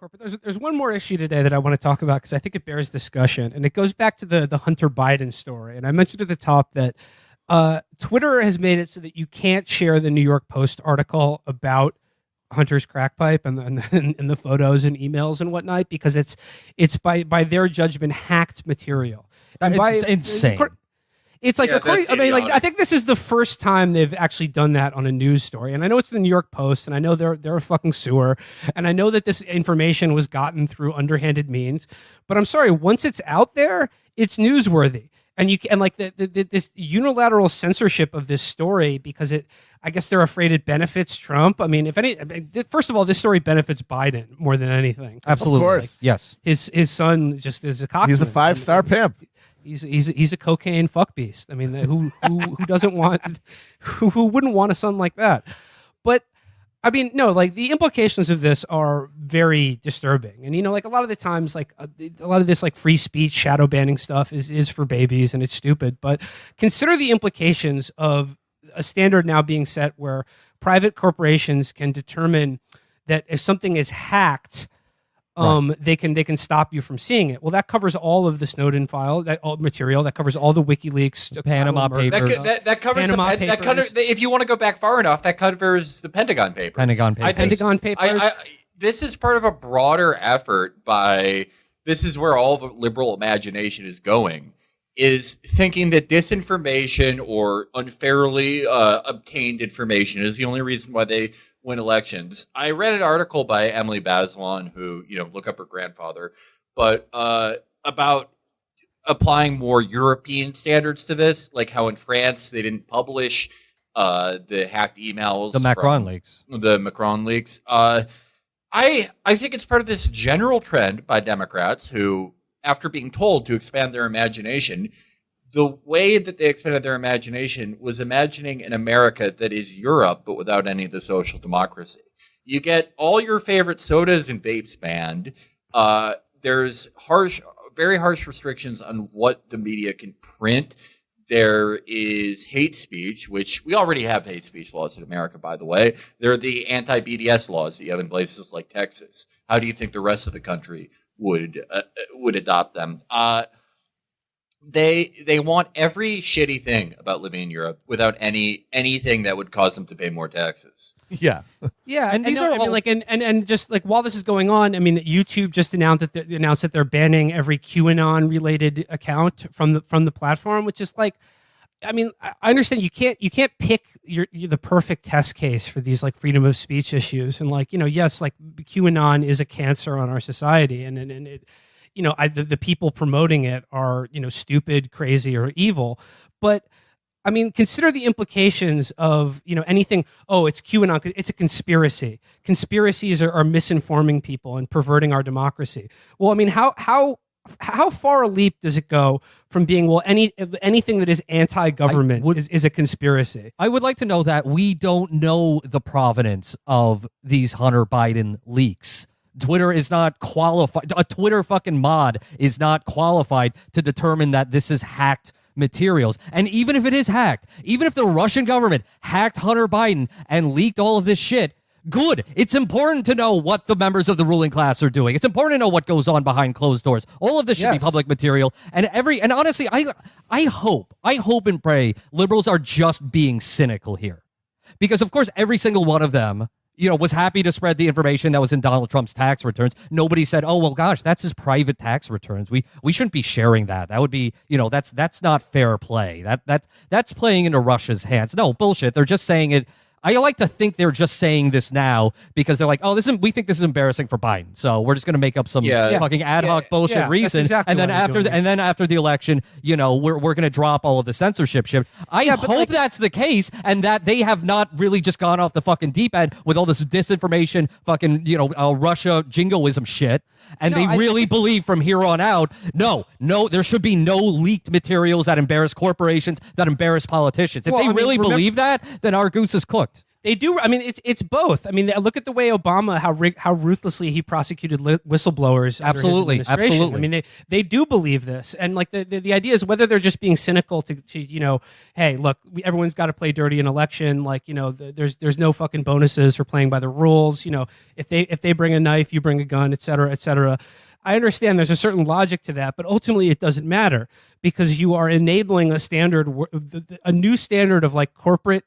corporate. There's one more issue today that I want to talk about because I think it bears discussion, and it goes back to the Hunter Biden story. And I mentioned at the top that Twitter has made it so that you can't share the New York Post article about Hunter's crack pipe and the photos and emails and whatnot because it's by their judgment hacked material. It's insane. It's like, I think this is the first time they've actually done that on a news story. And I know it's the New York Post, and I know they're a fucking sewer, and I know that this information was gotten through underhanded means. But I'm sorry, once it's out there, it's newsworthy. And this unilateral censorship of this story because I guess they're afraid it benefits Trump. I mean, first of all, this story benefits Biden more than anything. Absolutely, of course. Yes. His son just is a cocksman. He's a 5-star pimp. He's a cocaine fuck beast. I mean, who doesn't want who wouldn't want a son like that? But I mean, no, like the implications of this are very disturbing. And like a lot of the times, like a lot of this like free speech shadow banning stuff is for babies and it's stupid. But consider the implications of a standard now being set where private corporations can determine that if something is hacked, they can stop you from seeing it. Well, that covers all of the Snowden file, all material. That covers all the WikiLeaks, the Panama Papers. That covers Panama Papers. That covers, if you want to go back far enough, that covers the Pentagon Papers. Pentagon Papers. This is part of a broader effort by. This is where all the liberal imagination is going. Is thinking that disinformation or unfairly obtained information is the only reason why they win elections. I read an article by Emily Bazelon, who, look up her grandfather, but about applying more European standards to this, like how in France they didn't publish the hacked emails. The Macron leaks. The Macron leaks. I think it's part of this general trend by Democrats who, after being told to expand their imagination, the way that they expanded their imagination was imagining an America that is Europe, but without any of the social democracy. You get all your favorite sodas and vapes banned. There's very harsh restrictions on what the media can print. There is hate speech, which we already have hate speech laws in America, by the way. There are the anti-BDS laws that you have in places like Texas. How do you think the rest of the country would adopt them? They want every shitty thing about living in Europe without anything that would cause them to pay more taxes. Yeah. And these are and just like while this is going on, I mean, YouTube just announced that they're banning every QAnon related account from the platform, which is like, I mean, I understand you can't pick the perfect test case for these like freedom of speech issues, and like yes, like QAnon is a cancer on our society, and it. The people promoting it are, stupid, crazy, or evil. But, I mean, consider the implications of, anything, it's QAnon, it's a conspiracy. Conspiracies are misinforming people and perverting our democracy. Well, I mean, how far a leap does it go from being, anything that is anti-government is a conspiracy? I would like to know that we don't know the provenance of these Hunter Biden leaks. Twitter is not qualified. A Twitter fucking mod is not qualified to determine that this is hacked materials. And even if it is hacked, even if the Russian government hacked Hunter Biden and leaked all of this shit, good. It's important to know what the members of the ruling class are doing. It's important to know what goes on behind closed doors. All of this should be public material. And honestly, I hope and pray liberals are just being cynical here. Because of course, every single one of them was happy to spread the information that was in Donald Trump's tax returns. Nobody said, oh, well, gosh, that's his private tax returns. We shouldn't be sharing that. That would be, that's not fair play. That's playing into Russia's hands. No, bullshit. They're just saying it. I like to think they're just saying this now because they're like, oh, we think this is embarrassing for Biden, so we're just going to make up some fucking ad hoc bullshit reason, exactly and then after the election, we're going to drop all of the censorship shit. I hope that's the case, and that they have not really just gone off the fucking deep end with all this disinformation, fucking Russia jingoism shit, and they really believe from here on out, no, there should be no leaked materials that embarrass corporations, that embarrass politicians. If they really believe that, then our goose is cooked. They do. I mean, it's both. I mean, look at the way Obama, how ruthlessly he prosecuted whistleblowers. Under his administration. I mean, they do believe this, and like the idea is whether they're just being cynical to hey, look, everyone's got to play dirty in election. Like there's no fucking bonuses for playing by the rules. If they bring a knife, you bring a gun, et cetera, et cetera. I understand there's a certain logic to that, but ultimately it doesn't matter because you are enabling a new standard of like corporate.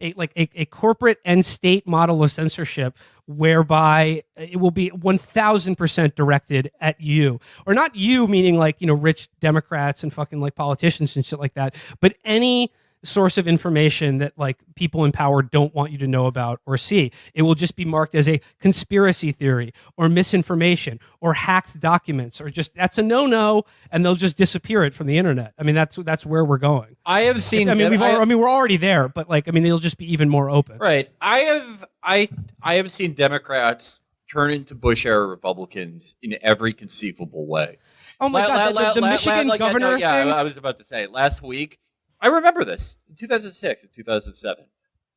A corporate and state model of censorship whereby it will be 1000% directed at you, or not you meaning like rich Democrats and fucking like politicians and shit like that, but any source of information that like people in power don't want you to know about or see. It will just be marked as a conspiracy theory or misinformation or hacked documents, or just that's a no, and they'll just disappear it from the internet. I mean, that's where we're going. I have seen. I mean, we're already there, but like, I mean, they'll just be even more open. Right. I have seen Democrats turn into Bush era Republicans in every conceivable way. Oh my God, the Michigan governor thing? I was about to say last week. I remember this in 2006 and 2007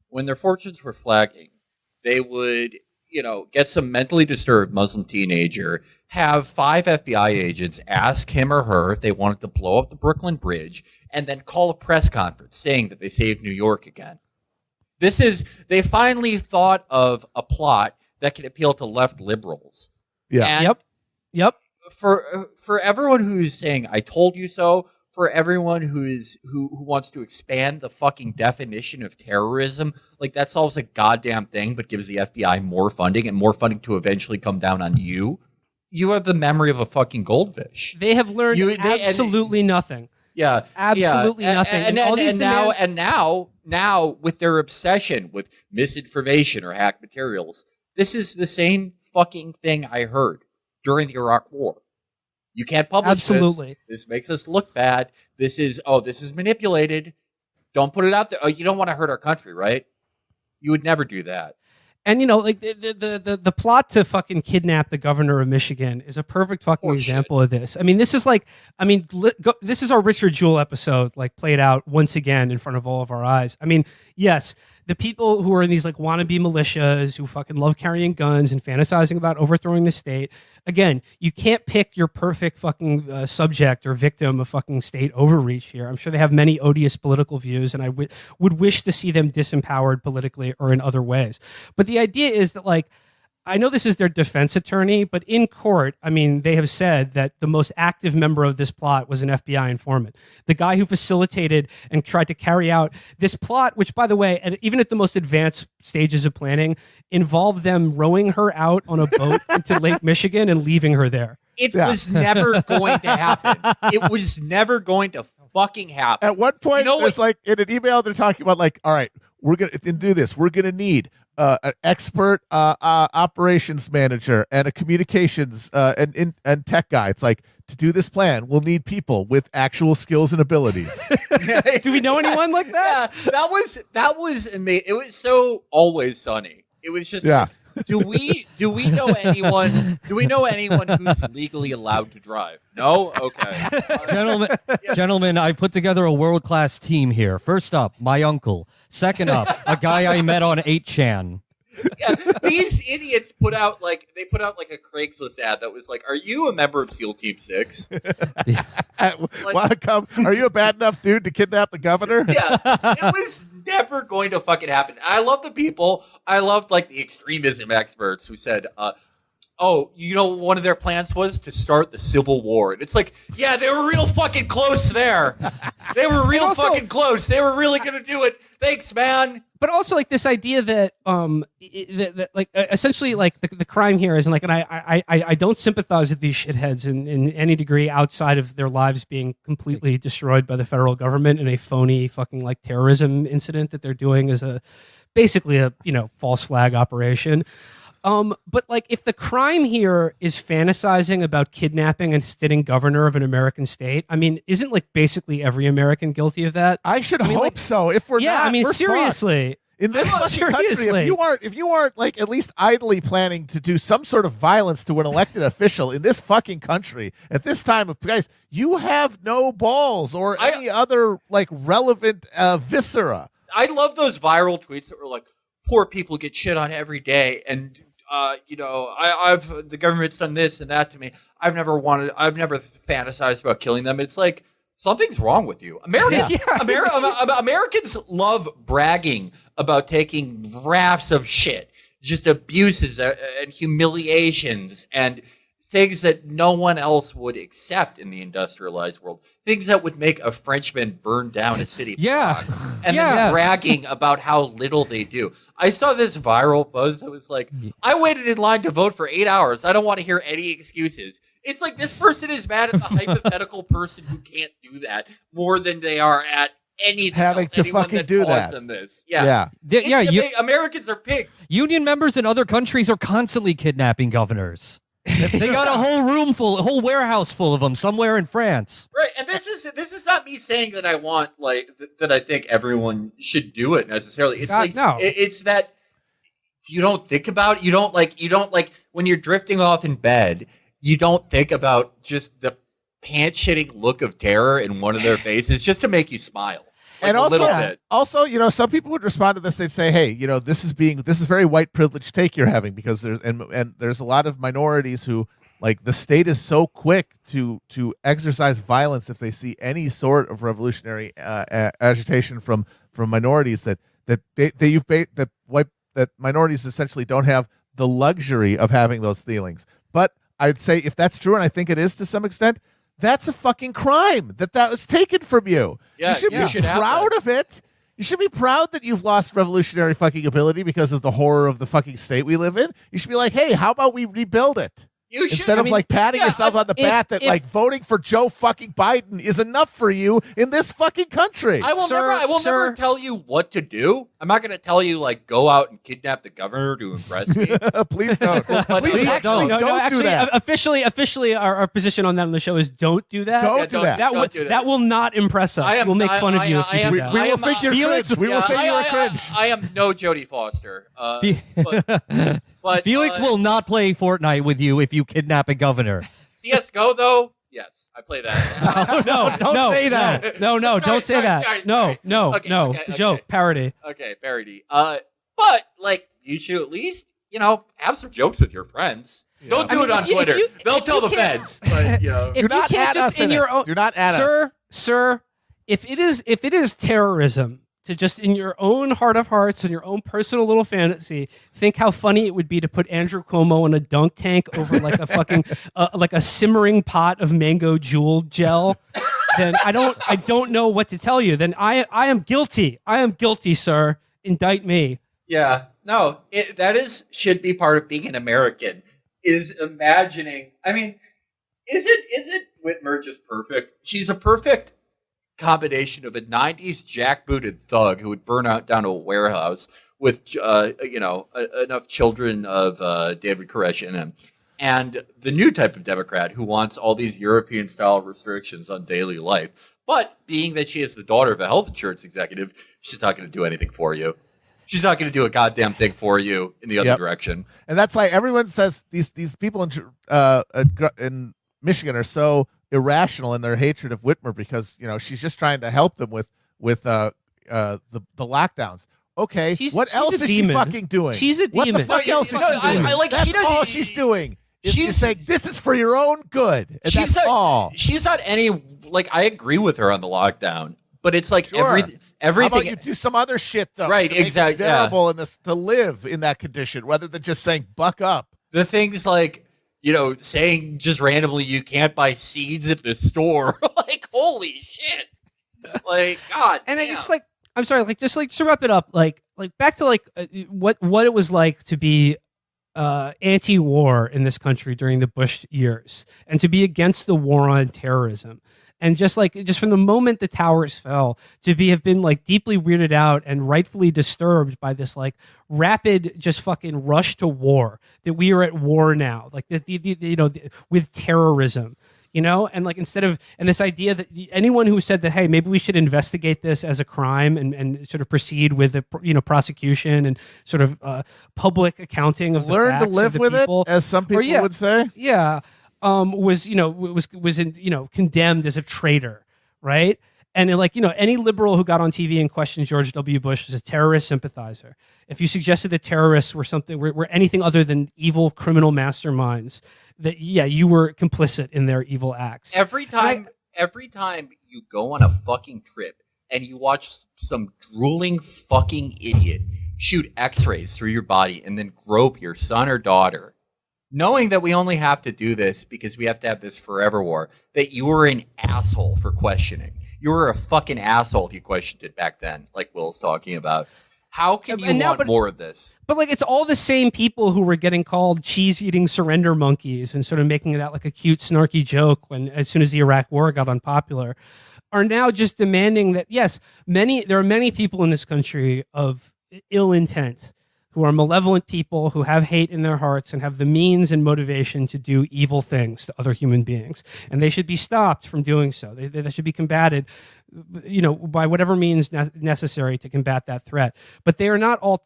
when their fortunes were flagging. They would, get some mentally disturbed Muslim teenager, have 5 FBI agents ask him or her if they wanted to blow up the Brooklyn Bridge, and then call a press conference saying that they saved New York again. They finally thought of a plot that can appeal to left liberals. Yeah. And Yep. For everyone who's saying "I told you so," for everyone who wants to expand the fucking definition of terrorism, like that solves a goddamn thing, but gives the FBI more funding and more funding to eventually come down on you. You have the memory of a fucking goldfish. They have learned absolutely nothing. Yeah, absolutely nothing. Now with their obsession with misinformation or hacked materials, this is the same fucking thing I heard during the Iraq War. You can't publish absolutely. This makes us look bad. This is manipulated. Don't put it out there. Oh, you don't want to hurt our country, right? You would never do that. And like the plot to fucking kidnap the governor of Michigan is a perfect fucking example of this. I mean, this is like, this is our Richard Jewell episode, like played out once again in front of all of our eyes. I mean, yes, the people who are in these like wannabe militias who fucking love carrying guns and fantasizing about overthrowing the state. Again, you can't pick your perfect fucking subject or victim of fucking state overreach here. I'm sure they have many odious political views, and I would wish to see them disempowered politically or in other ways. But the idea is that, like, I know this is their defense attorney, but in court, I mean, they have said that the most active member of this plot was an FBI informant. The guy who facilitated and tried to carry out this plot, which, by the way, even at the most advanced stages of planning, involved them rowing her out on a boat into Lake Michigan and leaving her there. It was never going to happen. It was never going to fucking happen. At one point, it's like in an email, they're talking about like, all right, we're going to do this. We're going to need an expert operations manager and a communications and tech guy. It's like, to do this plan, we'll need people with actual skills and abilities. Do we know anyone like that? Yeah, that was amazing. It was so Always Sunny. It was just like, do we know anyone? Do we know anyone who's legally allowed to drive? No? Okay. Gentlemen, I put together a world-class team here. First up, my uncle. Second up, a guy I met on 8chan. Yeah, these idiots put out like a Craigslist ad that was like, "Are you a member of SEAL Team 6? Want to come? Are you a bad enough dude to kidnap the governor?" Yeah, it was never going to fucking happen. I love the people. I loved like the extremism experts who said, one of their plans was to start the Civil War. And it's like, yeah, they were real fucking close there. They were real fucking close. They were really going to do it. Thanks, man. But also like this idea that essentially like the crime here is, and like, and I don't sympathize with these shitheads in any degree outside of their lives being completely destroyed by the federal government in a phony fucking like terrorism incident that they're doing as basically a false flag operation. But like, if the crime here is fantasizing about kidnapping and sitting governor of an American state, I mean, isn't like basically every American guilty of that? I should hope so. If we're not, I mean, we're seriously. Fucked. In this fucking country, if you aren't like at least idly planning to do some sort of violence to an elected official in this fucking country at this time of guys, you have no balls or any other like relevant viscera. I love those viral tweets that were like, poor people get shit on every day, and I've the government's done this and that to me. I've never fantasized about killing them. It's like something's wrong with you. Americans love bragging about taking rafts of shit, just abuses and humiliations and things that no one else would accept in the industrialized world. Things that would make a Frenchman burn down a city block. And then bragging about how little they do. I saw this viral post that was like, I waited in line to vote for 8 hours. I don't want to hear any excuses. It's like this person is mad at the hypothetical person who can't do that more than they are at anything having else, to anyone fucking that do calls that. them this. Americans are pigs. Union members in other countries are constantly kidnapping governors. They got a whole warehouse full of them somewhere in France. Right, and this is not me saying that I want that I think everyone should do it necessarily. It's no. It's that you don't think about it. You don't like when you're drifting off in bed. You don't think about just the pants shitting look of terror in one of their faces just to make you smile. Like and a little bit. Also, some people would respond to this. They'd say, "Hey, this is very white privilege take you're having because there's a lot of minorities who like the state is so quick to exercise violence if they see any sort of revolutionary agitation from minorities that minorities essentially don't have the luxury of having those feelings." But I'd say if that's true, and I think it is to some extent, that's a fucking crime that was taken from you. Yeah, you should be proud of it. You should be proud that you've lost revolutionary fucking ability because of the horror of the fucking state we live in. You should be like, hey, how about we rebuild it? Instead of patting yourself on the back that voting for Joe fucking Biden is enough for you in this fucking country. I will never tell you what to do. I'm not going to tell you go out and kidnap the governor to impress me. Please don't. Please actually don't do that. Officially, our position on that on the show is don't do that. Don't do that. That will not impress us. We'll make fun of you if you do that. We will think you're cringe. We will say you're cringe. I am no Jodie Foster. But Felix will not play Fortnite with you if you kidnap a governor. CS:GO though, yes, I play that. Don't say that. No, don't say that. No, joke, parody. Okay, parody. But you should at least have some jokes with your friends. Yeah. Don't do it on Twitter. They'll tell the feds. But do not add us in your own. Do not add us, sir. If it is terrorism, to just in your own heart of hearts and your own personal little fantasy, think how funny it would be to put Andrew Cuomo in a dunk tank over a fucking like a simmering pot of mango jewel gel. Then I don't know what to tell you. Then I am guilty. I am guilty, sir. Indict me. Yeah. No. That should be part of being an American. Is imagining. I mean, isn't Whitmer just perfect? She's a perfect combination of a 90s jackbooted thug who would burn down a warehouse with enough children of David Koresh in him, and the new type of Democrat who wants all these European style restrictions on daily life. But being that she is the daughter of a health insurance executive, she's not going to do anything for you. She's not going to do a goddamn thing for you in the other direction. And that's like everyone says these people in Michigan are so irrational in their hatred of Whitmer because she's just trying to help them with the lockdowns. Okay, what else is she fucking doing? She's a demon. What the fuck else is she doing? That's all she's doing. She's saying this is for your own good. And that's all. She's not any I agree with her on the lockdown, but it's everything. How about you do some other shit though? Right, exactly. Bearable in this to live in that condition rather than just saying buck up. The things saying just randomly you can't buy seeds at the store. Holy shit. God. And I just I'm sorry, just to wrap it up, back to what it was like to be anti-war in this country during the Bush years and to be against the war on terrorism. And just from the moment the towers fell, to have been deeply weirded out and rightfully disturbed by this rapid just fucking rush to war, that we are at war now, with terrorism, and instead of this idea that anyone who said that, hey, maybe we should investigate this as a crime and sort of proceed with the prosecution and sort of public accounting of learn the to live with people, it, as some people would say. Yeah. Was condemned as a traitor, right? And any liberal who got on TV and questioned George W. Bush was a terrorist sympathizer. If you suggested that terrorists were anything other than evil criminal masterminds, that you were complicit in their evil acts. Every time you go on a fucking trip and you watch some drooling fucking idiot shoot X-rays through your body and then grope your son or daughter, knowing that we only have to do this because we have to have this forever war, that you were an asshole for questioning. You were a fucking asshole if you questioned it back then, like Will's talking about. How can you want more of this? But it's all the same people who were getting called cheese-eating surrender monkeys and sort of making it out like a cute, snarky joke as soon as the Iraq War got unpopular, are now just demanding that, yes, there are many people in this country of ill intent who are malevolent people who have hate in their hearts and have the means and motivation to do evil things to other human beings. And they should be stopped from doing so. They should be combated, by whatever means necessary to combat that threat. But they are not all,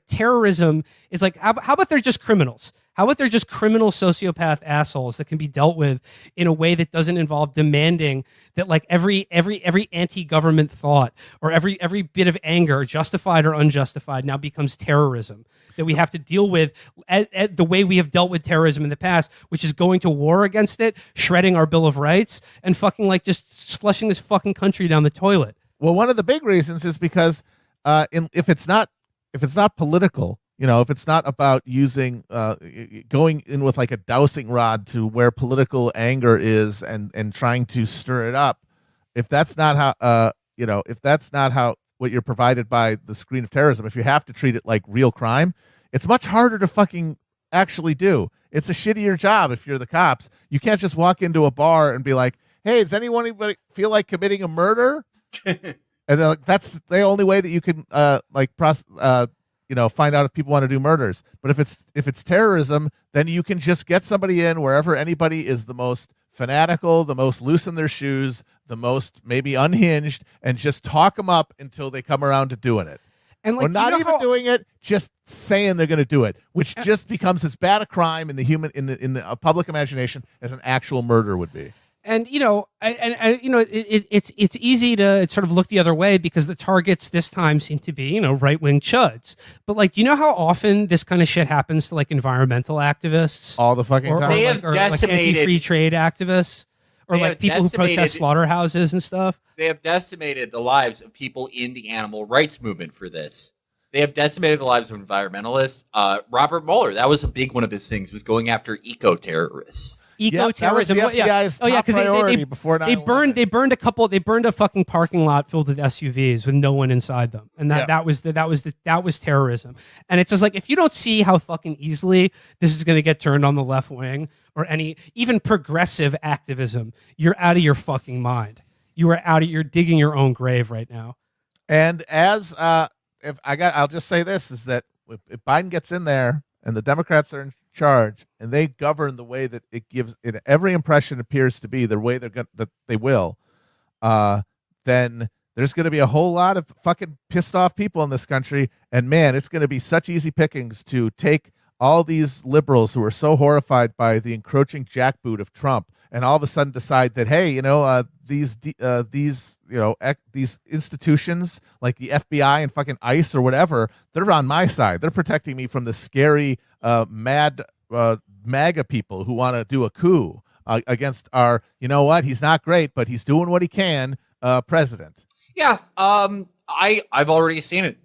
terrorism is like, how about they're just criminals? How about they're just criminal sociopath assholes that can be dealt with in a way that doesn't involve demanding that every anti-government thought or every bit of anger, justified or unjustified, now becomes terrorism that we have to deal with the way we have dealt with terrorism in the past, which is going to war against it, shredding our Bill of Rights, and fucking just flushing this fucking country down the toilet. Well, one of the big reasons is because if it's not political, if it's not about using going in with like a dowsing rod to where political anger is and trying to stir it up, if that's not how what you're provided by the screen of terrorism, if you have to treat it like real crime, it's much harder to fucking actually do. It's a shittier job if you're the cops. You can't just walk into a bar and be like, "Hey, does anybody feel like committing a murder?" And then that's the only way that you can find out if people want to do murders. But if it's terrorism, then you can just get somebody in wherever anybody is the most fanatical, the most loose in their shoes, the most maybe unhinged, and just talk them up until they come around to doing it. And or not even doing it, just saying they're going to do it, which just becomes as bad a crime in the public imagination as an actual murder would be. And it's easy to sort of look the other way because the targets this time seem to be right wing chuds. But do you know how often this kind of shit happens to environmental activists all the fucking time? They have decimated anti-free trade activists or people who protest slaughterhouses and stuff. They have decimated the lives of people in the animal rights movement for this. They have decimated the lives of environmentalists. Robert Mueller, that was a big one of his things, was going after eco-terrorists. Eco-terrorism. That was the FBI's top priority before 9/11. They burned a fucking parking lot filled with SUVs with no one inside them, and that was terrorism. And it's just if you don't see how fucking easily this is going to get turned on the left wing or even progressive activism, you're out of your fucking mind. You're digging your own grave right now. And I'll just say this is that if Biden gets in there and the Democrats are in charge and they govern the way that it gives it every impression appears to be the way that they will, then there's going to be a whole lot of fucking pissed off people in this country, and man, it's going to be such easy pickings to take all these liberals who are so horrified by the encroaching jackboot of Trump and all of a sudden decide that, hey, these institutions like the FBI and fucking ICE or whatever, they're on my side. They're protecting me from the scary, mad MAGA people who want to do a coup against our, he's not great, but he's doing what he can, president. Yeah, I've already seen it.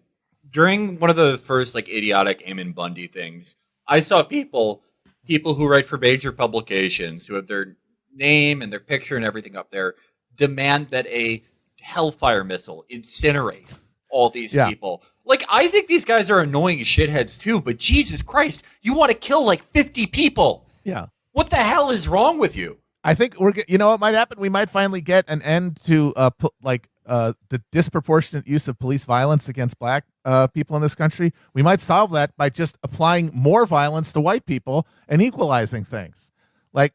During one of the first idiotic Eamon Bundy things, I saw people who write for major publications who have their name and their picture and everything up there demand that a Hellfire missile incinerate all these people. I think these guys are annoying shitheads too, but Jesus Christ, you want to kill 50 people. Yeah. What the hell is wrong with you? I think what might happen? We might finally get an end to the disproportionate use of police violence against black people in this country. We might solve that by just applying more violence to white people and equalizing things. Law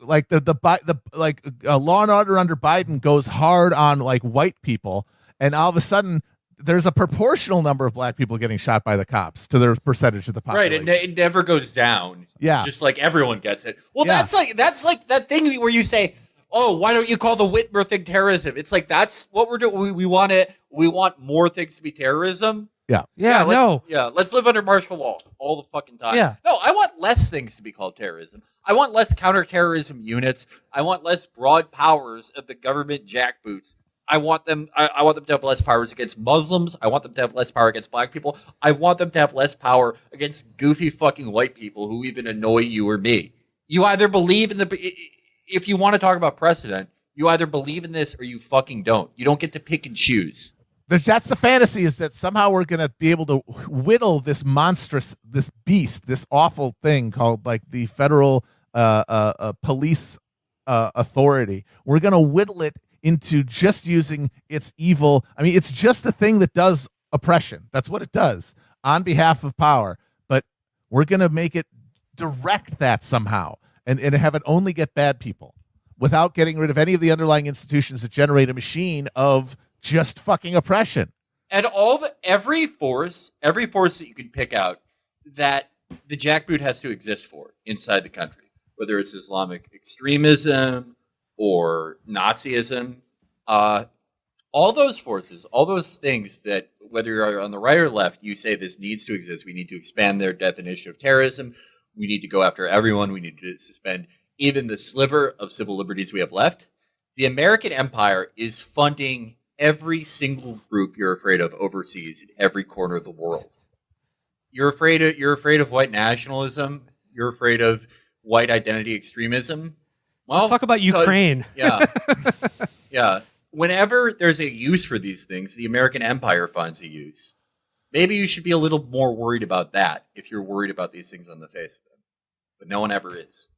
and Order under Biden goes hard on white people, and all of a sudden there's a proportional number of black people getting shot by the cops to their percentage of the population. Right, it never goes down. Yeah, just everyone gets it. Well, that's like that thing where you say oh, why don't you call the Whitmer thing terrorism? It's like, that's what we're doing. We want it. We want more things to be terrorism. Yeah, Let's live under martial law all the fucking time. Yeah. No, I want less things to be called terrorism. I want less counterterrorism units. I want less broad powers of the government jackboots. I want them to have less powers against Muslims. I want them to have less power against black people. I want them to have less power against goofy fucking white people who even annoy you or me. You either believe in if you want to talk about precedent, you either believe in this or you fucking don't. You don't get to pick and choose. That's the fantasy, is that somehow we're going to be able to whittle this monstrous, this beast, this awful thing called like the federal police authority. We're going to whittle it into just using its evil. I mean, it's just a thing that does oppression. That's what it does on behalf of power. But we're going to make it direct that somehow and have it only get bad people without getting rid of any of the underlying institutions that generate a machine of just fucking oppression. And every force that you can pick out that the jackboot has to exist for inside the country, whether it's Islamic extremism or Nazism, all those forces, all those things that, whether you're on the right or left, you say this needs to exist. We need to expand their definition of terrorism. We need to go after everyone. We need to suspend even the sliver of civil liberties we have left. The American empire is funding every single group you're afraid of overseas in every corner of the world. You're afraid of white nationalism. You're afraid of white identity extremism. Well, let's talk about Ukraine. Yeah. Whenever there's a use for these things, the American empire finds a use. Maybe you should be a little more worried about that if you're worried about these things on the face of them. But no one ever is.